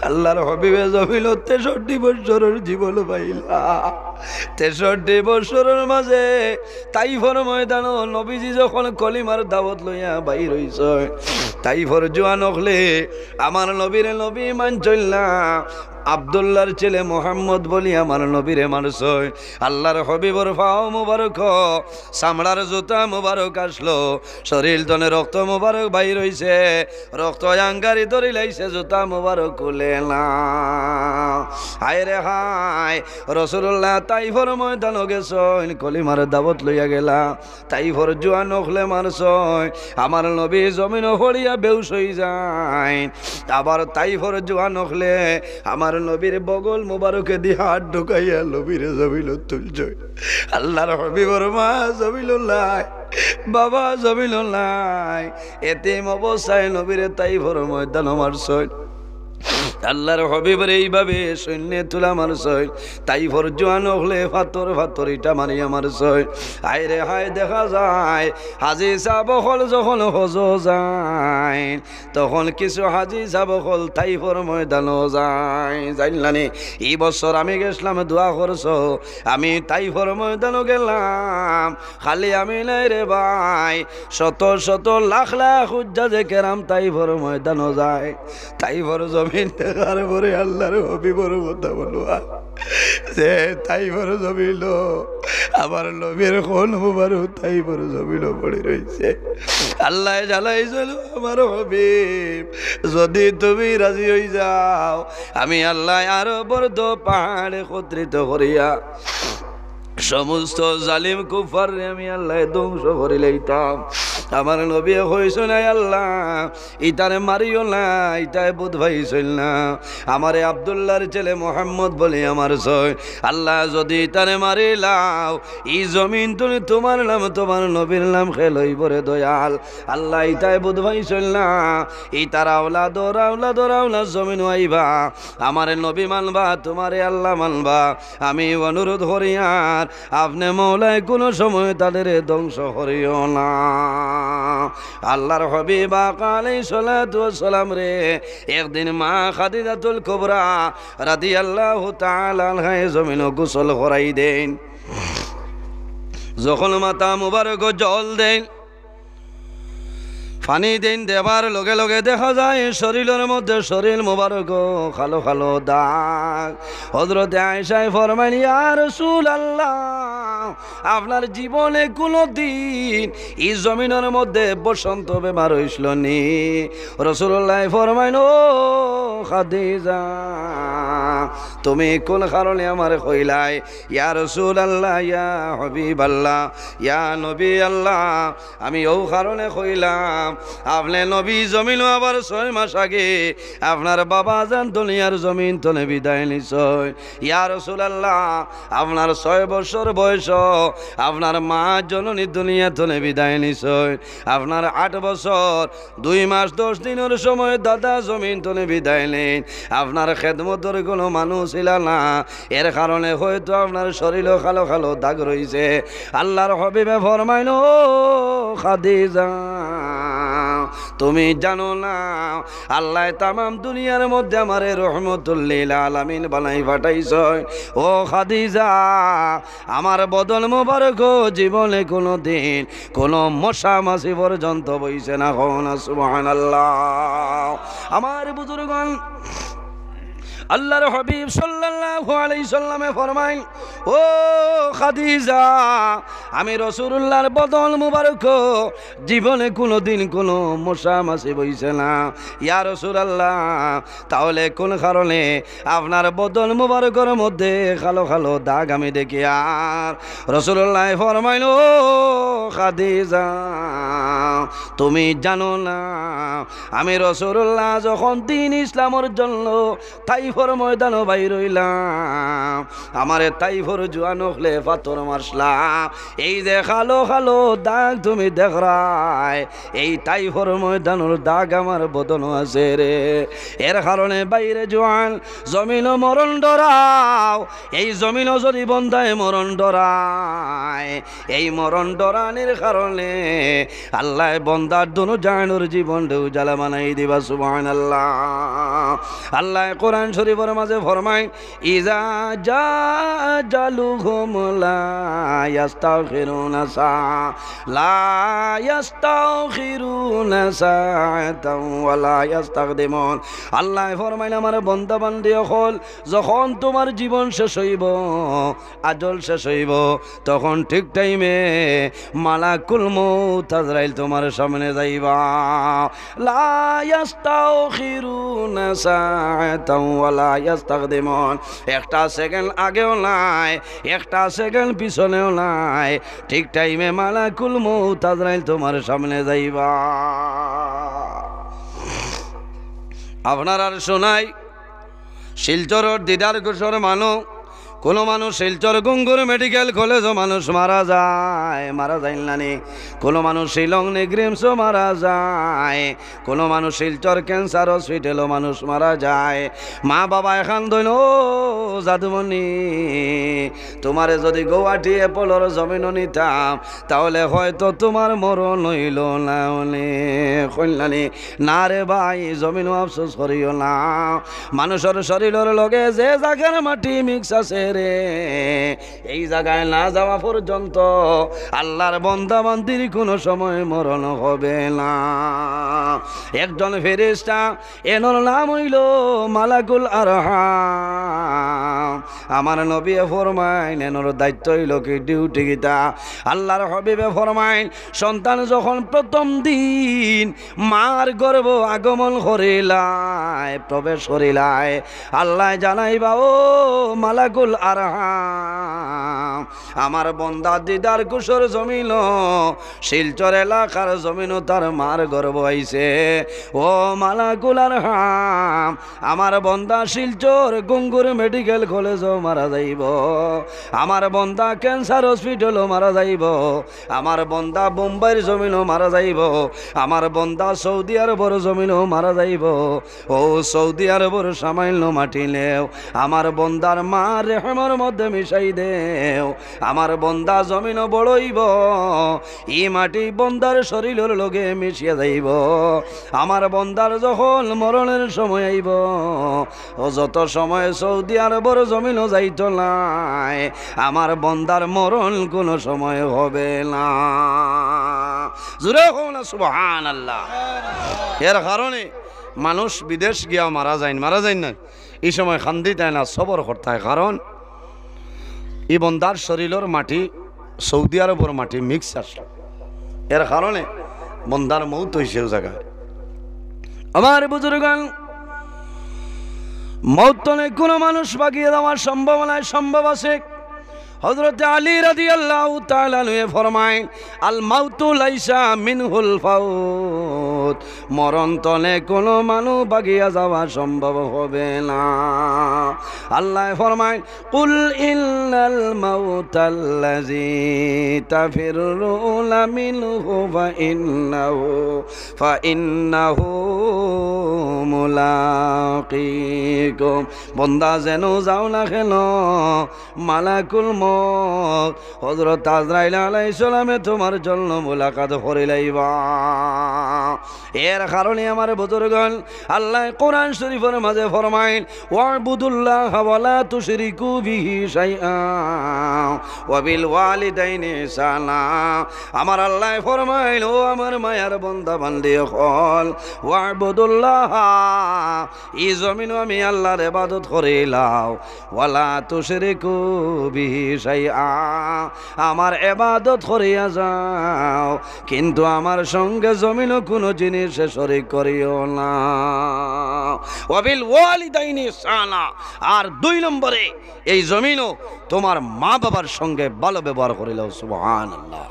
আল্লাহর হবিবে জমিল 63 বছরের জীবন পাইলা। 63 বছরের মাঝে তাইফর ময়দান নবীজি যখন কলিমার দাওয়াত লইয়া বাইর হইছে, তাইফর জোয়ান হলে আমার নবীরে নবী মানছইল না। আব্দুল্লাহর ছেলে মোহাম্মদ বলি আমার নবীরে মানছয়। আল্লাহর হবিবর পাও মুবারক চামড়ার জুতা মুবারক আসলো, শরীর তনে রক্ত মুবারক বাইর হইছে, রক্ত আঙ্গারি ধরি লাইছে, জুতা মুবারক খুলে না। হায় রে হায়, রাসূলুল্লাহ তাইফর ময়দান গেছইন, কলিমার দাওয়াত লইয়া গেলা। তাইফর জোয়ান হলে মানছয়, আমার নবী জমিন হড়িয়া বেউস হয়ে যায়। আবার তাইফর জোয়ান হলে আমার নবীর বগল মুবারকে দিয়ে হাত ঢুকাইয়া নবীরে জমিল তুলছয়। আল্লাহর হবিবর মা জমিলুল্লাহ, বাবা জমিলুল্লাহ, এতিম অবস্থায় নবীরে তাইফর ময়দান মারছয়। আল্লাহর হবিবের এইভাবে সৈন্য তুলা মারছয়। তাইফর জোয়ান হলে ফাতর ফাতর ইটা মারিয়া মারছয়। হায় রে হায়, দেখা যায় হাজি সাবকল যখন হজ যায়, তখন কিছু হাজি সাবকল তাইফর ময়দানও যায়। জানলানি এই বছর আমি গেছিলাম, দোয়া করছ, আমি তাইফর ময়দানও গেলাম। খালি আমি নাই রে ভাই, শত শত লাখ লাখ হুজ্জাজে কেরাম তাইফর ময়দানও যায়। তাইফর জমিন দেখার পরে আল্লাহর হবিবর কথা বলবা যে তাইফর জমিল আমার নবীর কোন মুবারক তাইফর জমিল পড়ে রয়েছে। আল্লাহ জ্বালাইছিল আমার হবিব, যদি তুমি রাজি হয়ে যাও আমি আল্লাহ আরো বড় পাহাড়ে একত্রিত করিয়া সমস্ত জালিম কুফাররে আমি আল্লাহ ধ্বংস করে লইতাম। আমার নবী হইছো নাই আল্লাহ ইটারে মারিও না, ইটায় বুধ ভাইছিল না। আমারে আব্দুল্লাহর ছেলে মোহাম্মদ বলে আমার ছয়, আল্লাহ যদি ইটারে মারিলাও এই জমিন তুমি তোমার নাম তোমার নবীর নাম খেলই পরে দয়াল। আল্লাহ ইটায় বুধ ভাইছিল না, ইটার আওলা দৌড়াওলা দৌড়াওলা জমিন আইবা, আমারে নবী মানবা, তোমারে আল্লাহ মানবা। আমি অনুরোধ করিয়ার আপনি মৌলায় কোনো সময় তাদের ধ্বংস করিও না। আল্লাহর হাবিব আলাইহিস সালাতু ওয়াস সালাম রে একদিন মা খাদিজাতুল কুবরা রাদিয়াল্লাহু তাআলা আনহা জমিন গোসল করাই দেন। যখন মাথা মুবারক জল দেন, পানি দিন দেবার লগে লগে দেখা যায় শরীরের মধ্যে শরীর মুবারক খালো খালো দাগ। হযরতে আয়েশা ফরমাইলেন, ইয়া রাসূলুল্লাহ, আপনার জীবনে কোনো দিন এই জমিনের মধ্যে বসন্ত বেমার হইছিল নি? রাসূলুল্লাহ ফরমাইলেন, ও খাদিজা, তুমি কোন কারণে আমার কইলাই? ইয়া রাসূলুল্লাহ, ইয়া হাবিবাল্লাহ, ইয়া নবী আল্লাহ, আমি ও কারণে কইলাম আপনি নবী জমিন আবার 6 মাস আগে আপনার বাবা জান দুনিয়ার জমিন তনে বিদায় নিছয়। ইয়া রাসূলুল্লাহ, আপনার 6 বছর বয়স আপনার মা জননী দুনিয়া তনে বিদায় নিছয়। আপনার 8 বছর 2 মাস 10 দিনের সময় দাদা জমিন তনে বিদায় নেন। আপনার খেদমতের কোনো মানুষ ছিল না, এর কারণে হয়তো আপনার শরীরে কালো কালো দাগ রয়েছে। আল্লাহর হাবিবে ফরমাইল, ও খাদিজা, তুমি জানো না আল্লাহ তামাম দুনিয়ার মধ্যে আমারে রহমতুল লিল আলামিন বানাই পাঠাইছে। ও খাদিজা, আমার বদন মোবারক জীবনে কোনো দিন কোনো মশা মাছি পর্যন্ত বইছে না। সুবহানাল্লাহ। আমার বুজুর্গণ, আল্লাহর হাবিব সাল্লাল্লাহু আলাইহি সাল্লামে ফরমাই, ও খাদিজা, আমি রাসূলুল্লাহর বদন মুবারক জীবনে কোনো দিন কোনো মশা মাছি বইছে না। ইয়া রাসূলুল্লাহ, তাহলে কোন কারণে আপনার বদন মুবারকের মধ্যে কালো কালো দাগ আমি দেখি? আর রাসূলুল্লাহ ফরমাইল, ও খাদিজা, তুমি জানো না আমি রাসূলুল্লাহ যখন দ্বীন ইসলামের জন্য তাইফর ময়দান বাইর হইলাম, আমারে তাইফর জোয়ান হলে পাথর মারছিলাম, এই যে খালো খালো দাগ তুমি দেখরাই, এই তাইফর ময়দানের দাগ আমার বদন আছে রে। এর কারণে বাইরে জোয়ান জমিন মরণ ডরাও। এই জমিন যদি বন্ধায় মরণ ডরায়, এই মরণ ডরানির কারণে আল্লাহ বন্দার দুনো জানুর জীবন উজালা বানাই দিবা। সুবহানাল্লাহ। আল্লাহ কোরআন শরীফের মাঝে ফরমায়, ইজা জালুহুম লা ইস্তাগফিরুনা লা ইস্তাগফিরুনা সাআতাও ওয়া লা ইস্তাকদিমুন। আল্লাহ ফরমায়, আমার বান্দা বান্দি হল যখন তোমার জীবন শেষ হইব, আজল শেষ হইব, তখন ঠিক টাইমে মালাকুল মউত আজরাইল তোমার সামনে যাইবা। লা ইস্তাগফিরুনা সাআতাও ওয়া লা ইস্তাকদিমুন। একটা সেকেন্ড আগেও নাই, একটা সেকেন্ড পিছনেও নাই, ঠিক টাইমে মালাকুল মউত আজরাইল তোমার সামনে যাইবা। আপনার আর শোনাই, শিলচর দিদার গোসর মানুষ, কোনো মানুষ শিলচর গঙ্গুর মেডিকেল কলেজও মানুষ মারা যায়, মারা যায় নানি। কোনো মানুষ শিলং নিগ্রিমসও মারা যায়, কোনো মানুষ শিলচর ক্যান্সার হসপিটালও মানুষ মারা যায়। মা বাবা এখান দইন, ও জাদুমণি তোমারে যদি গৌহাটি এপোলোর জমিন নিতাম, তাহলে হয়তো তোমার মরণ হইল না। কইলানি না রে ভাই, জমিনও আফসোস করিও না। মানুষের শরীরের লগে যে জায়গার মাটি মিক্স আছে রে, এই জায়গায় না যাওয়া পর্যন্ত আল্লাহর বান্দা বান্দির কোনো সময় মরণ হবে না। একজন ফেরেশতা, এনর নাম হইল মালাকুল আরহাম। আমার নবী ফরমাইন, এনর দায়িত্ব হইল কি ডিউটি গীতা। আল্লাহর হাবিবে ফরমাইন, সন্তান যখন প্রথম দিন মার গর্ভ আগমন করিলায়, প্রবেশ করিলায়, আল্লাহ জানাইবা, ও মালাকুল আরহাম, আমার বন্দা দিদার কুশর জমিন শিলচর এলাকার জমিন তার মার গর্ভ আইছে। ও মালাকুল আরহাম, আমার বন্দা শিলচর গঙ্গুর মেডিকেল কলেজও মারা যাইব, আমার বন্দা ক্যান্সার হসপিটালও মারা যাইব, আমার বন্দা বোম্বাইয়ের জমিনও মারা যাইব, আমার বন্দা সৌদি আরবর জমিনও মারা যাইব। ও সৌদি আরবর সামান্য মাটি নেও, আমার বন্দার মা রেহমের মধ্যে মিশাই দেও, আমার বন্দা জমিনও বড়ইব, ই মাটি বন্দার শরীরের লগে মিশিয়া যাইব। আমার বন্দার যখন মরণের সময় আইব, ও যত সময় সৌদি আরবর জমিনও যাইত নাই, আমার বন্দার মরণ কোনো সময় হবে না। জোরে হোক না সুবহানাল্লাহ। এর কারণে মানুষ বিদেশ গিয়া মারা যায় না, এই সময় খান্দি দেয় না, সবর করতে হয়। কারণ এই বন্দার শরীরের মাটি সৌদি আরবের মাটি মিক্স আসলো, এর কারণে বন্দার মৌত হয়েছে জায়গায়। আমার বুজুর্গান, মৌত নেই কোনো মানুষ বাগিয়ে দেওয়ার সম্ভব আছে। হযরত আলী রাদিয়াল্লাহু তাআলা আনহু ফরমায়, আল মাউতু লাইসা মিনহুল ফাউত, মরণ তনে কোনো মানুষ বাগিয়া যাওয়া সম্ভব হবে না। আল্লাহ ফরমায়, কুল ইন্নাল মাউতাল্লাযী তাফিরুনা মিনহু ফা ইন্নাহু মুলাকিকুম। বন্দা যেন যাও না কেন, মালাকুল মউত হযরত আজরাইল আলাইহিস সালামে তোমার জন্য মুলাকাত করিলাইবা। এর কারণে আমার বুজুর্গণ, আল্লাহ কোরআন শরীফের মাঝে ফরমাইন, ওয়াবুদুল্লাহ ওয়া লা তুশরিকু বিহি শাইআ ওয়া বিল ওয়ালিদাইনি ইহসানা। আমার আল্লাহ ফরমাইন, ও আমার মায়ার বান্দা বান্দি হল, ওয়াবুদুল্লাহ, এই জমিন আমি আল্লাহর ইবাদত করিলাও, ওয়া লা তুশরিকু বিহি শাইআ, আমার ইবাদত করিয়া যাও, কিন্তু আমার সঙ্গে জমিনও কোনো জিনিস শরীক করিও না। ওয়াবিল ওয়ালিদাইনি ইহসানা, আর 2 নম্বরে এই জমিনও তোমার মা বাবার সঙ্গে ভালো ব্যবহার করিলাও। সুবহানাল্লাহ।